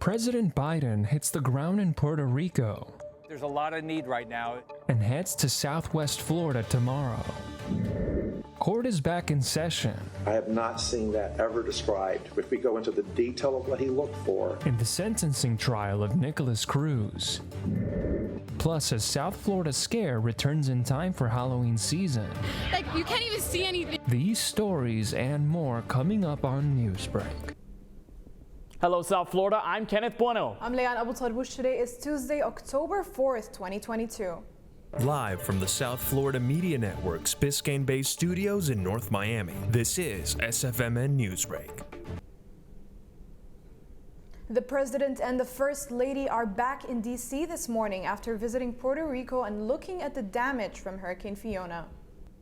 President Biden hits the ground in Puerto Rico. There's a lot of need right now. And heads to Southwest Florida tomorrow. Court is back in session. I have not seen that ever described. If we go into the detail of what he looked for. In the sentencing trial of Nikolas Cruz. Plus, a South Florida scare returns in time for Halloween season. Like, you can't even see anything. These stories and more coming up on Newsbreak. Hello, South Florida. I'm Kenneth Bueno. I'm Leanne Abu Tarbush. Today is Tuesday, October 4th, 2022. Live from the South Florida Media Network's Biscayne-based studios in North Miami, this is SFMN Newsbreak. The President and the First Lady are back in D.C. this morning after visiting Puerto Rico and looking at the damage from Hurricane Fiona.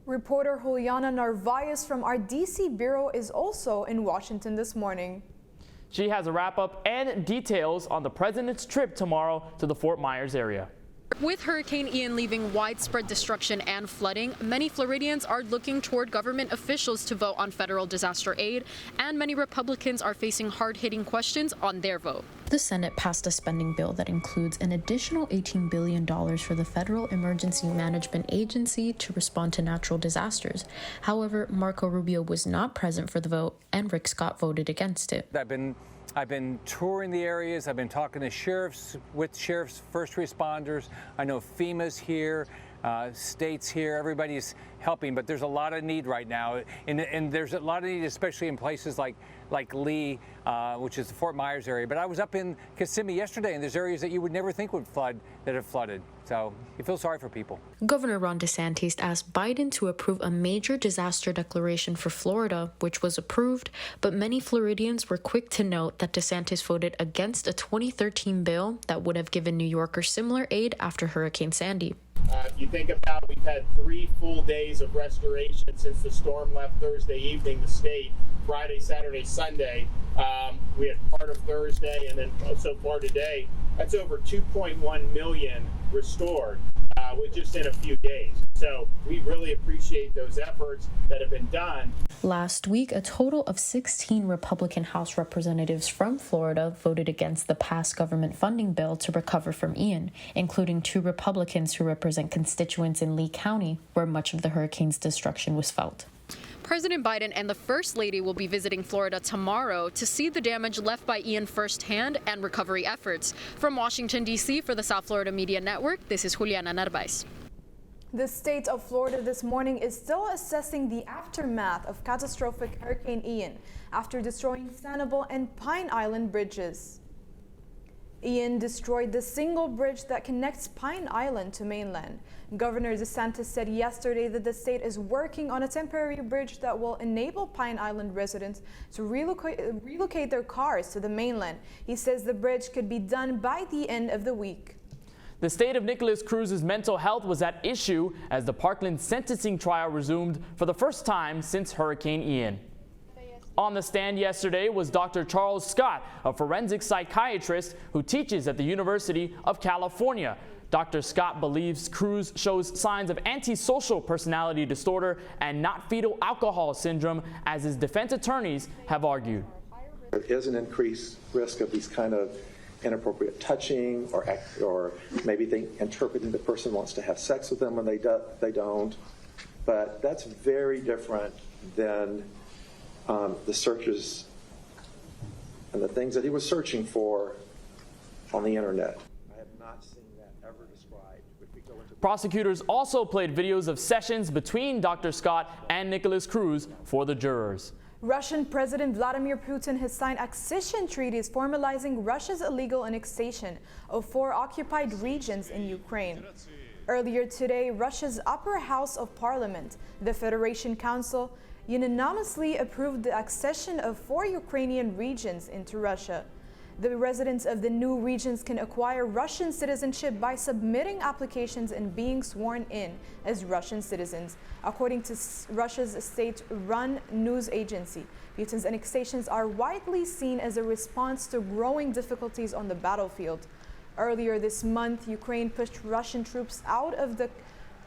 Reporter Juliana Narvaez from our D.C. Bureau is also in Washington this morning. She has a wrap-up and details on the President's trip tomorrow to the Fort Myers area. With Hurricane Ian leaving widespread destruction and flooding, many Floridians are looking toward government officials to vote on federal disaster aid, and many Republicans are facing hard-hitting questions on their vote. The Senate passed a spending bill that includes an additional $18 billion for the Federal Emergency Management Agency to respond to natural disasters. However, Marco Rubio was not present for the vote, and Rick Scott voted against it. I've been touring the areas. I've been talking to sheriffs, with sheriffs, first responders. I know FEMA's here, states here. Everybody's helping, but there's a lot of need right now, and there's a lot of need, especially in places like Lee, which is the Fort Myers area. But I was up in Kissimmee yesterday, and there's areas that you would never think would flood that have flooded. So you feel sorry for people. Governor Ron DeSantis asked Biden to approve a major disaster declaration for Florida, which was approved, but many Floridians were quick to note that DeSantis voted against a 2013 bill that would have given New Yorkers similar aid after Hurricane Sandy. If you think about, we've had 3 full days of restoration since the storm left Thursday evening, the state, Friday, Saturday, Sunday. We had part of Thursday, and then so far today, that's over 2.1 million restored with just in a few days. So we really appreciate those efforts that have been done. Last week, a total of 16 Republican House representatives from Florida voted against the passed government funding bill to recover from Ian, including 2 Republicans who represent constituents in Lee County, where much of the hurricane's destruction was felt. President Biden and the First Lady will be visiting Florida tomorrow to see the damage left by Ian firsthand and recovery efforts. From Washington, D.C. for the South Florida Media Network, this is Juliana Narvaez. The state of Florida this morning is still assessing the aftermath of catastrophic Hurricane Ian after destroying Sanibel and Pine Island bridges. Ian destroyed the single bridge that connects Pine Island to mainland. Governor DeSantis said yesterday that the state is working on a temporary bridge that will enable Pine Island residents to relocate their cars to the mainland. He says the bridge could be done by the end of the week. The state of Nikolas Cruz's mental health was at issue as the Parkland sentencing trial resumed for the first time since Hurricane Ian. On the stand yesterday was Dr. Charles Scott, a forensic psychiatrist who teaches at the University of California. Dr. Scott believes Cruz shows signs of antisocial personality disorder and not fetal alcohol syndrome, as his defense attorneys have argued. There is an increased risk of these kind of inappropriate touching, or maybe they interpreting the person wants to have sex with them when they don't. But that's very different than the searches and the things that he was searching for on the internet. I have not seen that ever described. Prosecutors also played videos of sessions between Dr. Scott and Nikolas Cruz for the jurors. Russian President Vladimir Putin has signed accession treaties formalizing Russia's illegal annexation of 4 occupied regions in Ukraine. Earlier today, Russia's upper house of parliament, the Federation Council, unanimously approved the accession of 4 Ukrainian regions into Russia. The residents of the new regions can acquire Russian citizenship by submitting applications and being sworn in as Russian citizens, according to Russia's state-run news agency. Putin's annexations are widely seen as a response to growing difficulties on the battlefield. Earlier this month, Ukraine pushed Russian troops out of the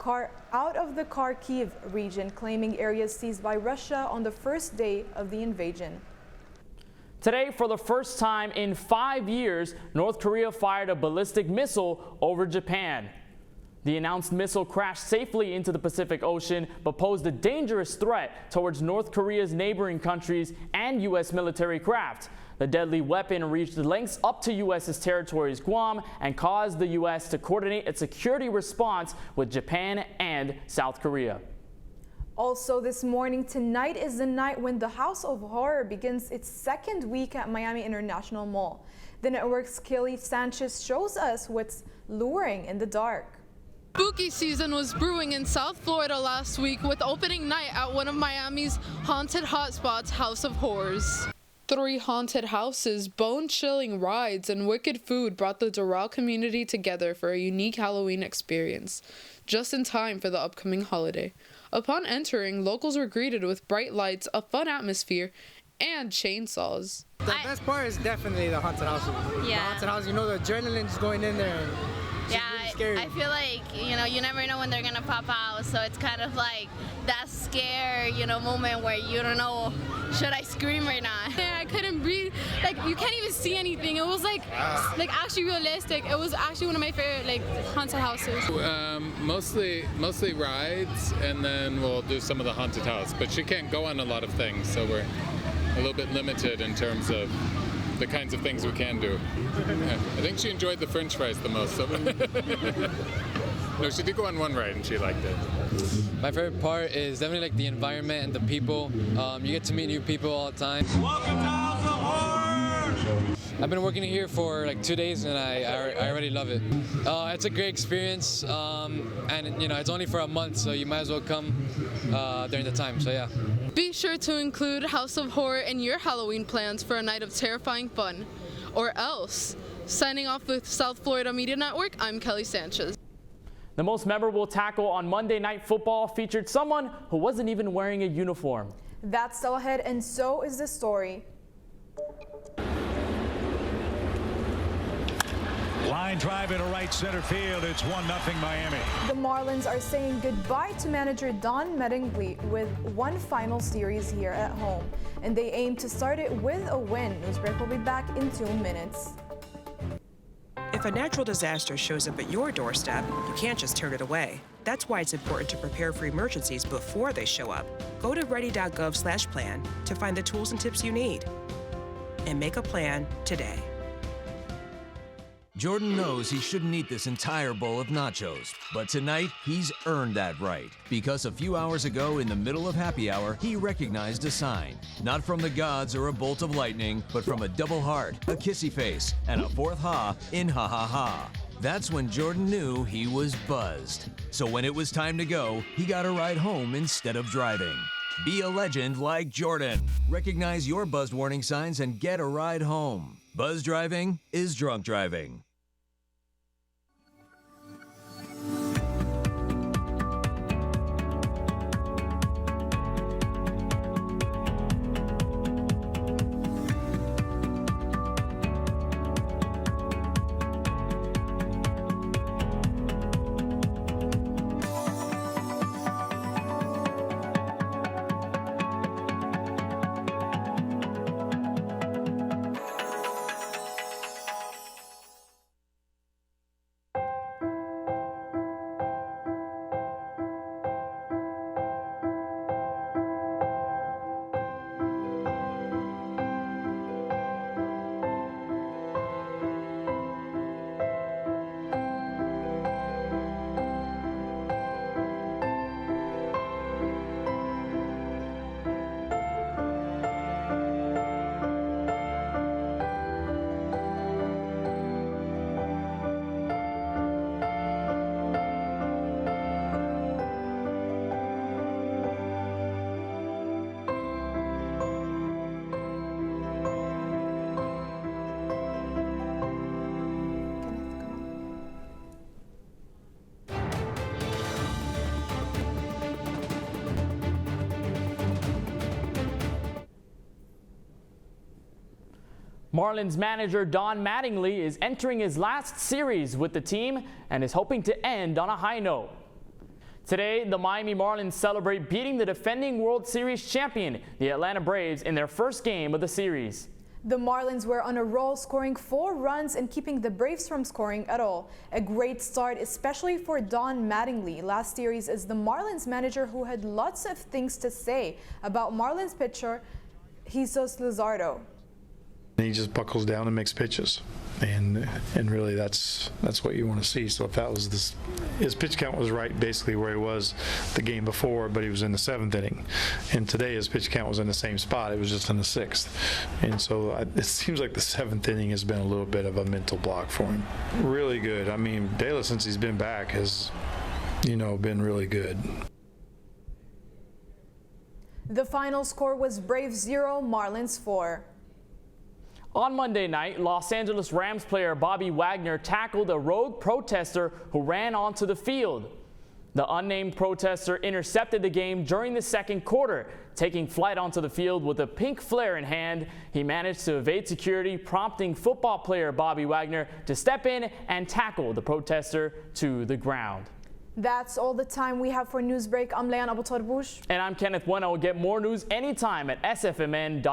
Kharkiv region, claiming areas seized by Russia on the first day of the invasion. Today, for the first time in 5 years, North Korea fired a ballistic missile over Japan. The announced missile crashed safely into the Pacific Ocean, but posed a dangerous threat towards North Korea's neighboring countries and U.S. military craft. The deadly weapon reached lengths up to U.S.'s territories Guam and caused the U.S. to coordinate its security response with Japan and South Korea. Also this morning, tonight is the night when the House of Horror begins its second week at Miami International Mall. The network's Kelly Sanchez shows us what's luring in the dark. Spooky season was brewing in South Florida last week with opening night at one of Miami's haunted hotspots, House of Horrors. 3 haunted houses, bone-chilling rides, and wicked food brought the Doral community together for a unique Halloween experience, just in time for the upcoming holiday. Upon entering, locals were greeted with bright lights, a fun atmosphere, and chainsaws. The best part is definitely the haunted houses. Yeah. The haunted house, you know, the adrenaline just going in there. And yeah, really scary. I feel like, you know, you never know when they're gonna pop out, so it's kind of like that scare, you know, moment where you don't know, should I scream or not? Yeah, I couldn't breathe. Like, you can't even see anything. It was like actually realistic. It was actually one of my favorite haunted houses. Mostly rides, and then we'll do some of the haunted house. But she can't go on a lot of things, so we're a little bit limited in terms of the kinds of things we can do. Yeah. I think she enjoyed the French fries the most. So. No, she did go on one ride and she liked it. My favorite part is definitely like the environment and the people. You get to meet new people all the time. Welcome to House of Horrors! I've been working here for like 2 days and I already love it. It's a great experience, and you know, it's only for a month, so you might as well come during the time, so yeah. Be sure to include House of Horror in your Halloween plans for a night of terrifying fun. Or else. Signing off with South Florida Media Network, I'm Kelly Sanchez. The most memorable tackle on Monday Night Football featured someone who wasn't even wearing a uniform. That's still ahead, and so is the story. Line drive into right center field. It's 1-0 Miami. The Marlins are saying goodbye to manager Don Mattingly with one final series here at home, and they aim to start it with a win. Newsbreak will be back in 2 minutes. If a natural disaster shows up at your doorstep, you can't just turn it away. That's why it's important to prepare for emergencies before they show up. Go to ready.gov/plan to find the tools and tips you need. And make a plan today. Jordan knows he shouldn't eat this entire bowl of nachos, but tonight he's earned that right. Because a few hours ago, in the middle of happy hour, he recognized a sign. Not from the gods or a bolt of lightning, but from a double heart, a kissy face, and a fourth ha in ha ha ha. That's when Jordan knew he was buzzed. So when it was time to go, he got a ride home instead of driving. Be a legend like Jordan. Recognize your buzzed warning signs and get a ride home. Buzz driving is drunk driving. Marlins manager Don Mattingly is entering his last series with the team and is hoping to end on a high note. Today, the Miami Marlins celebrate beating the defending World Series champion, the Atlanta Braves, in their first game of the series. The Marlins were on a roll, scoring 4 runs and keeping the Braves from scoring at all. A great start, especially for Don Mattingly. Last series is the Marlins manager who had lots of things to say about Marlins pitcher Jesus Luzardo. He just buckles down and makes pitches, and really that's what you want to see. So if that was this, his pitch count was right basically where he was the game before, but he was in the 7th inning, and today his pitch count was in the same spot. It was just in the 6th, and so it seems like the 7th inning has been a little bit of a mental block for him. Really good. I mean, De La, since he's been back, has been really good. The final score was Braves 0, Marlins 4. On Monday night, Los Angeles Rams player Bobby Wagner tackled a rogue protester who ran onto the field. The unnamed protester intercepted the game during the second quarter. Taking flight onto the field with a pink flare in hand, he managed to evade security, prompting football player Bobby Wagner to step in and tackle the protester to the ground. That's all the time we have for Newsbreak. I'm Leanne Abutorbush. And I'm Kenneth Bueno. Get more news anytime at sfmn.fiu.edu.